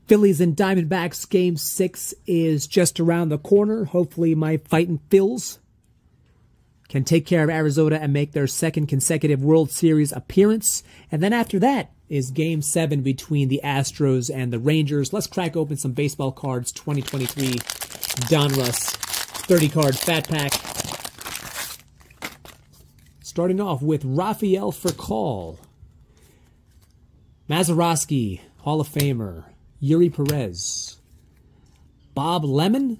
Phillies and Diamondbacks Game 6 is just around the corner. Hopefully my fighting Phils can take care of Arizona and make their second consecutive World Series appearance. And then after that is Game 7 between the Astros and the Rangers. Let's crack open some baseball cards. 2023 Donruss 30-card Fat Pack. Starting off with Rafael Furcal, Mazeroski, Hall of Famer, Yuri Perez, Bob Lemon,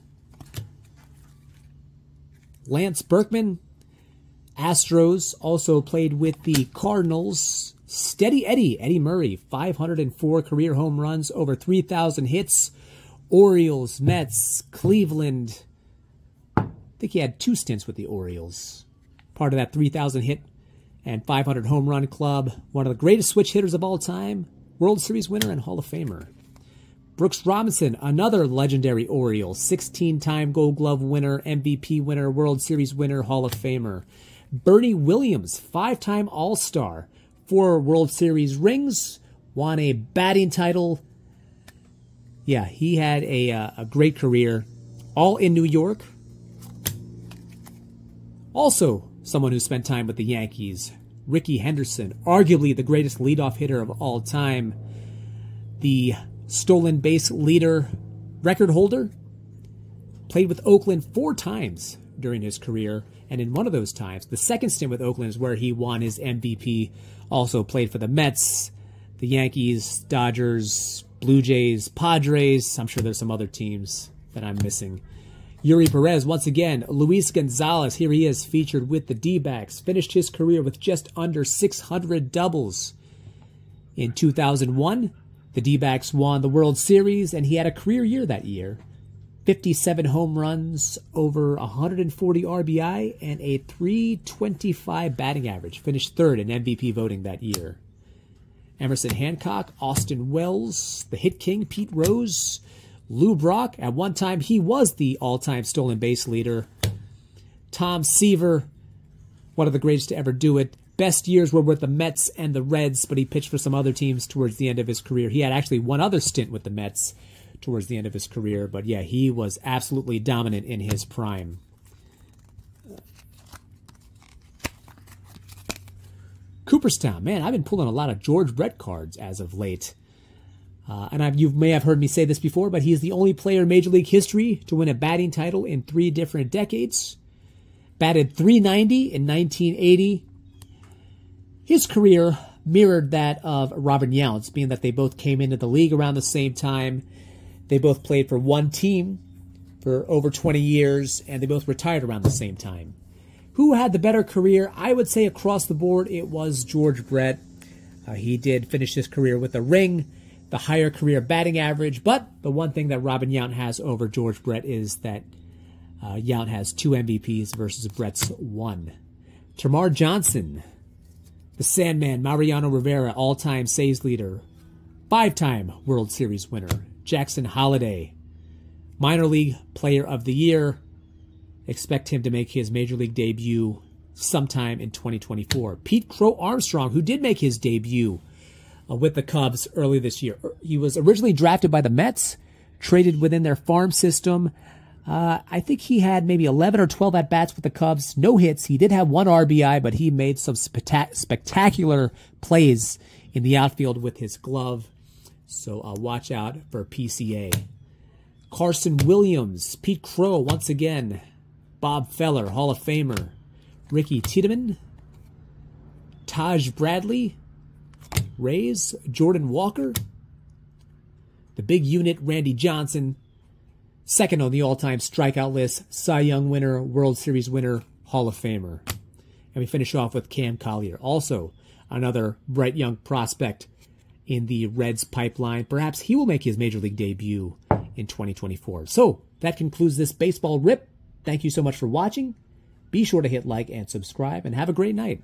Lance Berkman, Astros, also played with the Cardinals, Steady Eddie, Eddie Murray, 504 career home runs, over 3,000 hits, Orioles, Mets, Cleveland. I think he had 2 stints with the Orioles. Part of that 3,000 hit and 500 home run club. One of the greatest switch hitters of all time, World Series winner and Hall of Famer. Brooks Robinson, another legendary Oriole, 16-time Gold Glove winner, MVP winner, World Series winner, Hall of Famer. Bernie Williams, 5-time All-Star, 4 World Series rings, won a batting title. Yeah, he had a great career, all in New York. Also, someone who spent time with the Yankees, Rickey Henderson, arguably the greatest leadoff hitter of all time. The stolen base leader record holder, played with Oakland 4 times during his career, and in one of those times, the second stint with Oakland is where he won his MVP. Also played for the Mets, the Yankees, Dodgers, Blue Jays, Padres. I'm sure there's some other teams that I'm missing. Yuri Perez, once again, Luis Gonzalez, here he is, featured with the D-backs. Finished his career with just under 600 doubles. In 2001, the D-backs won the World Series, and he had a career year that year. 57 home runs, over 140 RBI, and a .325 batting average. Finished 3rd in MVP voting that year. Emerson Hancock, Austin Wells, the Hit King, Pete Rose, Lou Brock. At one time, he was the all-time stolen base leader. Tom Seaver, one of the greatest to ever do it. Best years were with the Mets and the Reds, but he pitched for some other teams towards the end of his career. He had actually one other stint with the Mets towards the end of his career, but yeah, he was absolutely dominant in his prime. Cooperstown, man, I've been pulling a lot of George Brett cards as of late. You may have heard me say this before, but he is the only player in Major League history to win a batting title in 3 different decades. Batted .390 in 1980. His career mirrored that of Robin Yount's, being that they both came into the league around the same time. They both played for one team for over 20 years, and they both retired around the same time. Who had the better career? I would say across the board it was George Brett. He did finish his career with a ring, the higher career batting average, but the one thing that Robin Yount has over George Brett is that Yount has 2 MVPs versus Brett's 1. Termarr Johnson, the Sandman, Mariano Rivera, all-time saves leader, 5-time World Series winner. Jackson Holliday, minor league player of the year. Expect him to make his major league debut sometime in 2024. Pete Crow Armstrong, who did make his debut with the Cubs early this year. He was originally drafted by the Mets, traded within their farm system. I think he had maybe 11 or 12 at-bats with the Cubs. No hits. He did have 1 RBI, but he made some spectacular plays in the outfield with his glove. So watch out for PCA. Carson Williams, Pete Crow once again, Bob Feller, Hall of Famer, Ricky Tiedemann, Taj Bradley, Rays, Jordan Walker, the big unit, Randy Johnson, second on the all-time strikeout list, Cy Young winner, World Series winner, Hall of Famer. And we finish off with Cam Collier, also another bright young prospect in the Reds pipeline. Perhaps he will make his Major League debut in 2024. So that concludes this baseball rip. Thank you so much for watching. Be sure to hit like and subscribe, and have a great night.